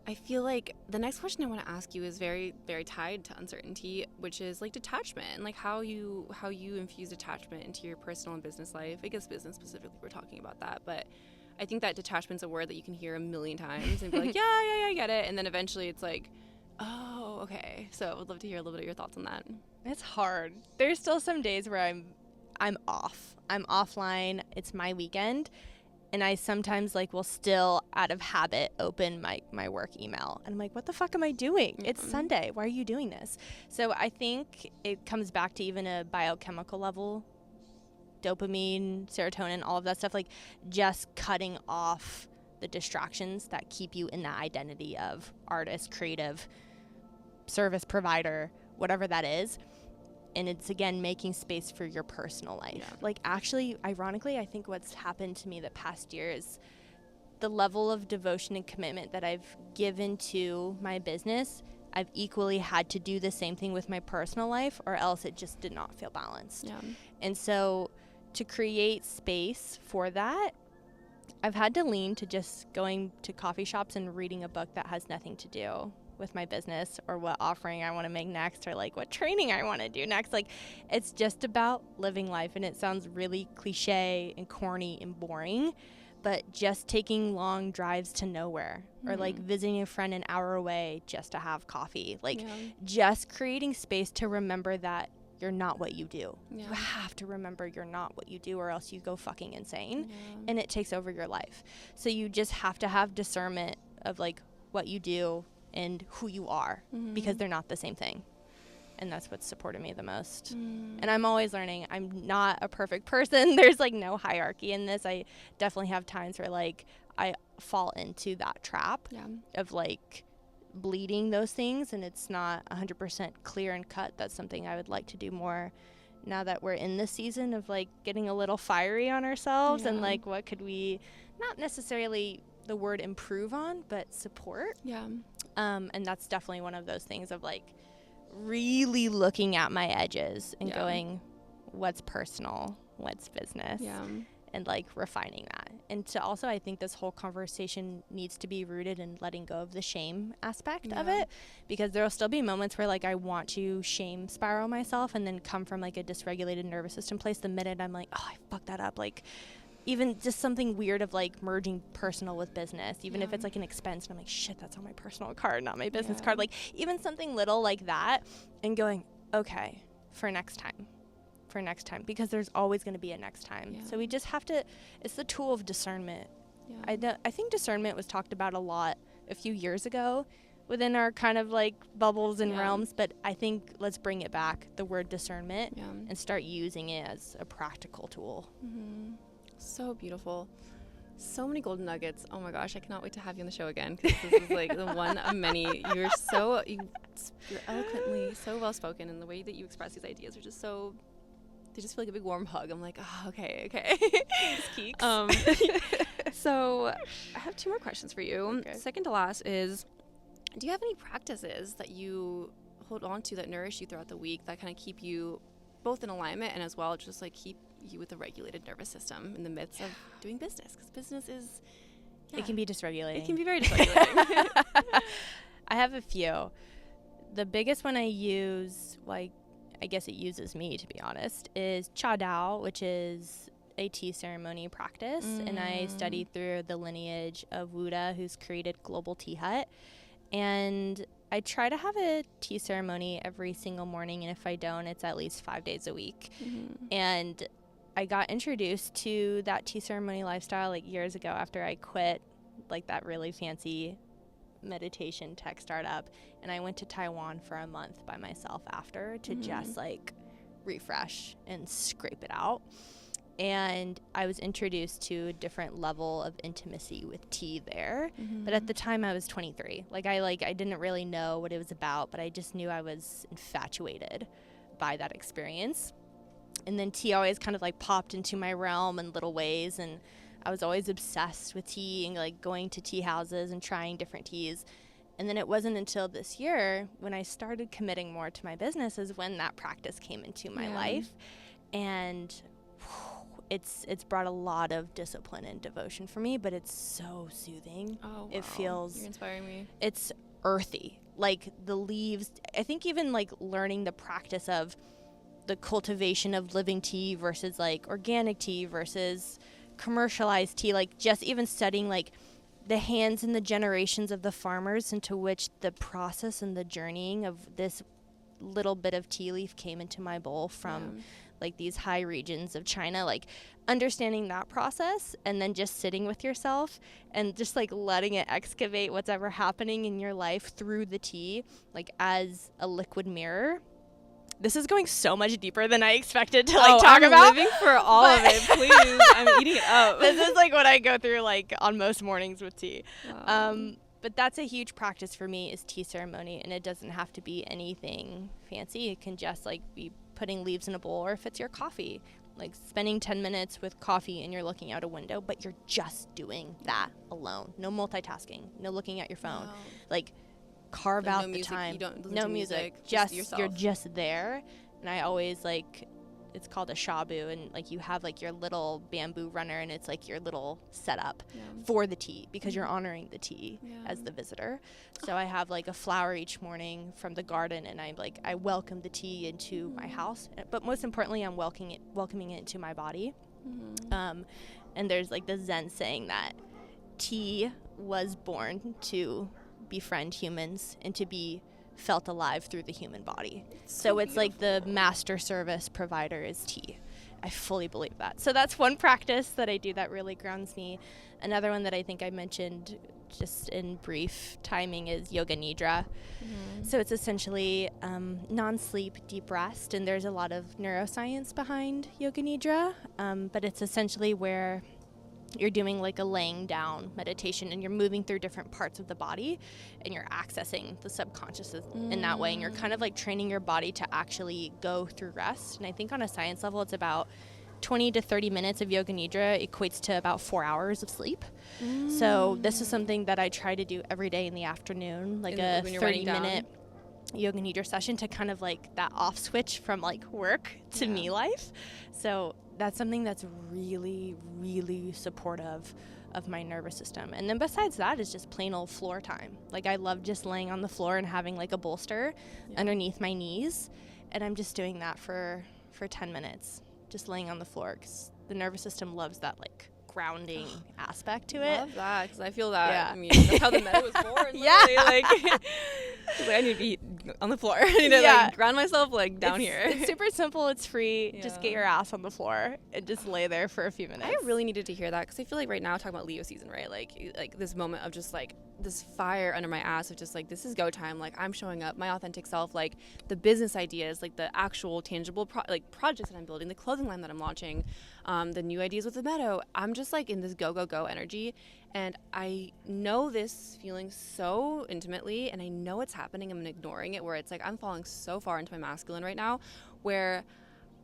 I feel like the next question I want to ask you is very, very tied to uncertainty, which is like detachment and like how you infuse detachment into your personal and business life. I guess business specifically, we're talking about that, but I think that detachment's a word that you can hear a million times and be like, yeah, I get it. And then eventually it's like, oh, okay. So I would love to hear a little bit of your thoughts on that. It's hard. There's still some days where I'm off. I'm offline. It's my weekend. And I sometimes like will still out of habit open my work email. And I'm like, what the fuck am I doing? It's Sunday. Why are you doing this? So I think it comes back to even a biochemical level, dopamine, serotonin, all of that stuff, like just cutting off the distractions that keep you in that identity of artist, creative, service provider, whatever that is. And it's, again, making space for your personal life. Like, actually, ironically, I think what's happened to me the past year is the level of devotion and commitment that I've given to my business. I've equally had to do the same thing with my personal life, or else it just did not feel balanced. And so to create space for that, I've had to lean to just going to coffee shops and reading a book that has nothing to do with my business or what offering I want to make next or like what training I want to do next. Like, it's just about living life, and it sounds really cliche and corny and boring, but just taking long drives to nowhere or like visiting a friend an hour away just to have coffee, like just creating space to remember that you're not what you do. You have to remember you're not what you do, or else you go fucking insane and it takes over your life. So you just have to have discernment of like what you do and who you are, because they're not the same thing. And that's what's supported me the most. And I'm always learning. I'm not a perfect person. There's like no hierarchy in this. I definitely have times where like I fall into that trap of like bleeding those things, and it's not 100% clear and cut. That's something I would like to do more now that we're in the season of like getting a little fiery on ourselves and like what could we not necessarily the word improve on, but support. And that's definitely one of those things of like really looking at my edges and going, what's personal, what's business, and like refining that. And to also, I think this whole conversation needs to be rooted in letting go of the shame aspect of it, because there'll still be moments where like I want to shame spiral myself and then come from like a dysregulated nervous system place the minute I'm like, oh, I fucked that up. Like, even just something weird of like merging personal with business, even if it's like an expense and I'm like, shit, that's on my personal card, not my business card. Like even something little like that, and going, okay, for next time, because there's always going to be a next time. So we just have to, it's the tool of discernment. I think discernment was talked about a lot a few years ago within our kind of like bubbles and realms, but I think let's bring it back, the word discernment, and start using it as a practical tool. So beautiful. So many golden nuggets. Oh my gosh, I cannot wait to have you on the show again, because this is like the one of many. You're eloquently so well spoken, and the way that you express these ideas are just so, they just feel like a big warm hug. I'm like, oh, okay. So I have 2 more questions for you. Okay. Second to last is, do you have any practices that you hold on to that nourish you throughout the week that kind of keep you both in alignment and as well just like keep you with a regulated nervous system in the midst of doing business? Because business is, It can be dysregulating. It can be very dysregulating. I have a few. The biggest one I use, like, I guess it uses me, to be honest, is Cha Dao, which is a tea ceremony practice. And I studied through the lineage of Wuda, who's created Global Tea Hut. And I try to have a tea ceremony every single morning. And if I don't, it's at least 5 days a week. And I got introduced to that tea ceremony lifestyle like years ago after I quit like that really fancy meditation tech startup, and I went to Taiwan for a month by myself after to just like refresh and scrape it out. And I was introduced to a different level of intimacy with tea there. But at the time I was 23. I didn't really know what it was about, but I just knew I was infatuated by that experience. And then tea always kind of like popped into my realm in little ways, and I was always obsessed with tea and like going to tea houses and trying different teas. And then it wasn't until this year when I started committing more to my business is when that practice came into my life. And it's brought a lot of discipline and devotion for me, but it's so soothing. Oh, wow. It feels, You're inspiring me. It's earthy. Like the leaves, I think even like learning the practice of the cultivation of living tea versus like organic tea versus commercialized tea, like just even studying like the hands and the generations of the farmers into which the process and the journeying of this little bit of tea leaf came into my bowl from like these high regions of China, like understanding that process and then just sitting with yourself and just like letting it excavate what's ever happening in your life through the tea, like as a liquid mirror. This is going so much deeper than I expected to talk I'm about. I'm living for all of it, please. I'm eating it up. This is like what I go through like on most mornings with tea. Wow. But that's a huge practice for me is tea ceremony, and it doesn't have to be anything fancy. It can just like be putting leaves in a bowl, or if it's your coffee, like spending 10 minutes with coffee and you're looking out a window, but you're just doing that alone. No multitasking, no looking at your phone. Like carve out the time. You don't listen no to music. just yourself. You're just there. And I always like, it's called a shabu, and like you have like your little bamboo runner, and it's like your little setup for the tea because you're honoring the tea as the visitor. So I have like a flower each morning from the garden, and I welcome the tea into my house, but most importantly I'm welcoming it into my body. And there's like the Zen saying that tea was born to befriend humans and to be felt alive through the human body. So it's like the master service provider is tea. I fully believe that. So that's one practice that I do that really grounds me. Another one that I think I mentioned just in brief timing is yoga nidra. So it's essentially non-sleep, deep rest, and there's a lot of neuroscience behind yoga nidra, but it's essentially where you're doing like a laying down meditation and you're moving through different parts of the body and you're accessing the subconscious in that way, and you're kind of like training your body to actually go through rest. And I think on a science level it's about 20 to 30 minutes of yoga nidra equates to about 4 hours of sleep. So this is something that I try to do every day in the afternoon, like a 30-minute yoga nidra session to kind of like that off switch from like work to me life. So that's something that's really, really supportive of my nervous system. And then besides that is just plain old floor time. Like I love just laying on the floor and having like a bolster underneath my knees. And I'm just doing that for 10 minutes, just laying on the floor, because the nervous system loves that like grounding aspect to it. I love that, because I feel that. I mean, that's how the Meadow was born. Like I need to be on the floor. I need to like ground myself like down here. It's super simple. It's free. Just get your ass on the floor and just lay there for a few minutes. I really needed to hear that, because I feel like right now, talking about Leo season, right? Like this moment of just like this fire under my ass of just like, this is go time. Like I'm showing up, my authentic self, like the business ideas, like the actual tangible projects that I'm building, the clothing line that I'm launching, the new ideas with the Meadow. I'm just like in this go, go, go energy. And I know this feeling so intimately, and I know it's happening. I'm ignoring it, where it's like I'm falling so far into my masculine right now, where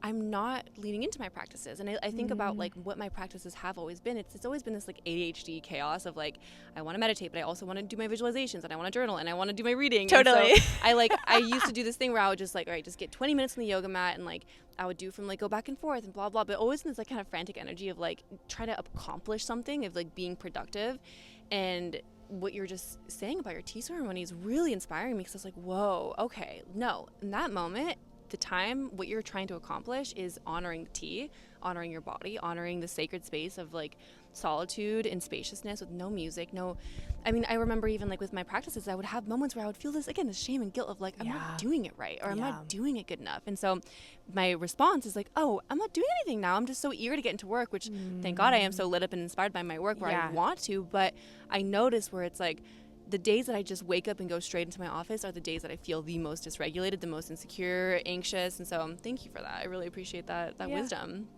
I'm not leaning into my practices. And I think about like what my practices have always been. It's always been this like ADHD chaos of like, I want to meditate, but I also want to do my visualizations, and I want to journal, and I want to do my reading. Totally. So I used to do this thing where I would just like, all right, just get 20 minutes on the yoga mat, and like I would do from like go back and forth and blah, blah, but always in this like kind of frantic energy of like trying to accomplish something, of like being productive. And what you're just saying about your tea ceremony is really inspiring me, because it's like, whoa, okay, no, in that moment, the time, what you're trying to accomplish is honoring tea, honoring your body, honoring the sacred space of like solitude and spaciousness with no music, I remember even like with my practices, I would have moments where I would feel this, again, this shame and guilt of like, I'm not doing it right, or I'm not doing it good enough. And so my response is like, oh, I'm not doing anything now. I'm just so eager to get into work, which thank God I am so lit up and inspired by my work where I want to, but I notice where it's like, the days that I just wake up and go straight into my office are the days that I feel the most dysregulated, the most insecure, anxious. And so thank you for that. I really appreciate that wisdom.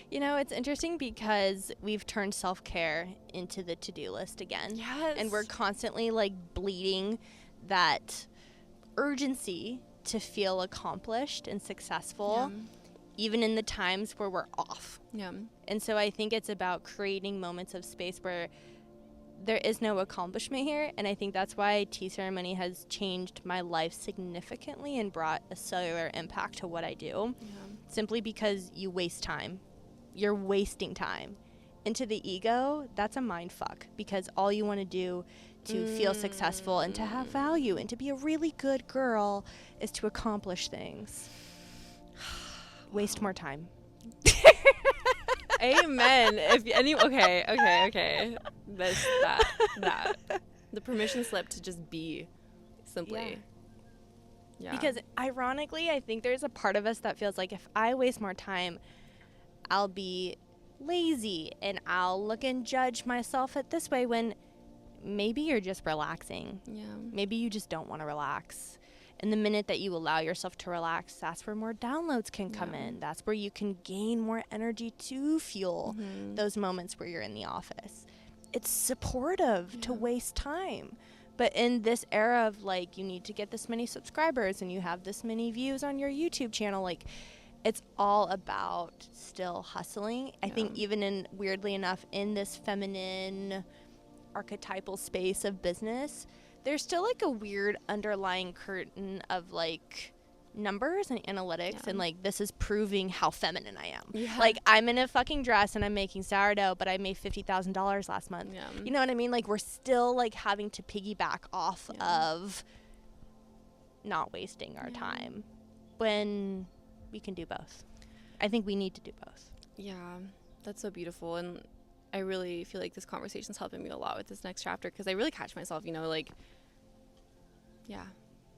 You know, it's interesting because we've turned self-care into the to-do list again. Yes. And we're constantly like bleeding that urgency to feel accomplished and successful, even in the times where we're off. Yeah. And so I think it's about creating moments of space where there is no accomplishment here, and I think that's why tea ceremony has changed my life significantly and brought a cellular impact to what I do. Simply because you waste time. You're wasting time. And to the ego, that's a mind fuck, because all you want to do to feel successful and to have value and to be a really good girl is to accomplish things. Waste more time. Amen. Okay. That. The permission slip to just be, simply. Yeah. Because ironically, I think there's a part of us that feels like if I waste more time, I'll be lazy and I'll look and judge myself at this way, when maybe you're just relaxing. Yeah. Maybe you just don't want to relax. And the minute that you allow yourself to relax, that's where more downloads can come in. That's where you can gain more energy to fuel those moments where you're in the office. It's supportive to waste time. But in this era of like, you need to get this many subscribers and you have this many views on your YouTube channel, like it's all about still hustling. I think even weirdly enough, in this feminine archetypal space of business, there's still like a weird underlying curtain of like numbers and analytics and like, this is proving how feminine I am. Like, I'm in a fucking dress and I'm making sourdough, but I made $50,000 last month. You know what I mean? Like, we're still like having to piggyback off of not wasting our time when we can do both. I think we need to do both. Yeah, that's so beautiful. And I really feel like this conversation is helping me a lot with this next chapter, because I really catch myself, like,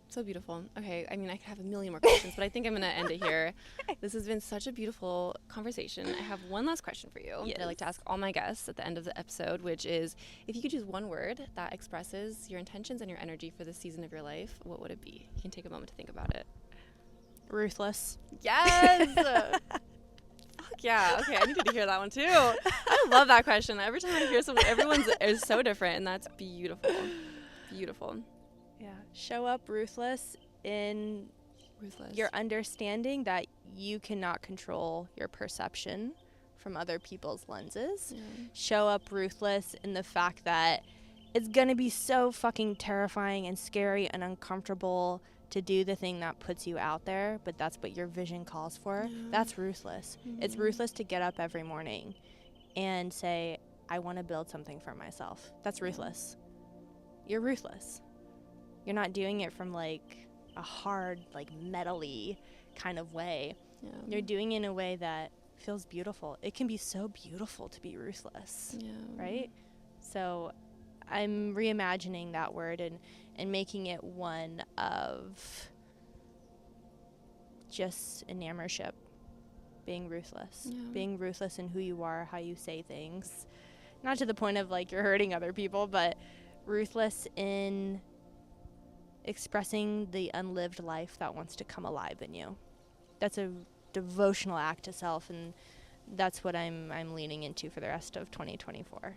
so beautiful. Okay, I could have a million more questions, but I think I'm going to end it here. This has been such a beautiful conversation. I have one last question for you that I like to ask all my guests at the end of the episode, which is, if you could choose one word that expresses your intentions and your energy for this season of your life, what would it be? You can take a moment to think about it. Ruthless. Yes! Fuck yeah. Okay, I needed to hear that one too. I love that question. Every time I hear something, everyone's is so different, and that's beautiful. Beautiful. Yeah. Show up ruthless in your understanding that you cannot control your perception from other people's lenses. Show up ruthless in the fact that it's going to be so fucking terrifying and scary and uncomfortable to do the thing that puts you out there, but that's what your vision calls for. That's ruthless. It's ruthless to get up every morning and say, I want to build something for myself. That's ruthless. You're ruthless. You're not doing it from like a hard, like metally kind of way. You're doing it in a way that feels beautiful. It can be so beautiful to be ruthless, right? So I'm reimagining that word and making it one of just enamorship, being ruthless, being ruthless in who you are, how you say things, not to the point of like you're hurting other people, but ruthless in expressing the unlived life that wants to come alive in you. That's a devotional act to self, and that's what I'm leaning into for the rest of 2024.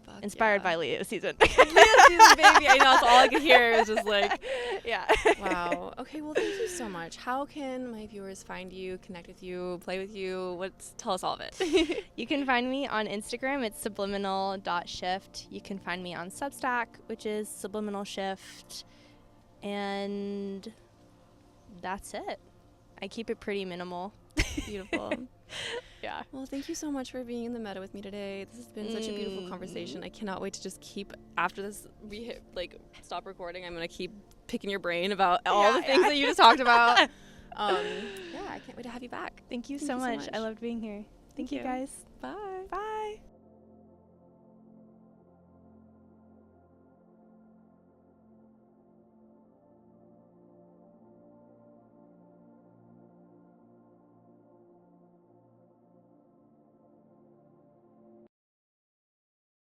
Fuck Inspired yeah. by Leo season. Leo season, baby. I know, that's all I could hear. It was just like, Yeah. wow. Okay, well, thank you so much. How can my viewers find you, connect with you, play with you? Tell us all of it. You can find me on Instagram. It's subliminal.shift. You can find me on Substack, which is Subliminal Shift. And that's it. I keep it pretty minimal. Beautiful. Yeah. Well, thank you so much for being in the meadow with me today. This has been such a beautiful conversation. I cannot wait to just keep, after this, stop recording, I'm going to keep picking your brain about all the things that you just talked about. Yeah, I can't wait to have you back. Thank you so much. I loved being here. Thank you guys. Bye.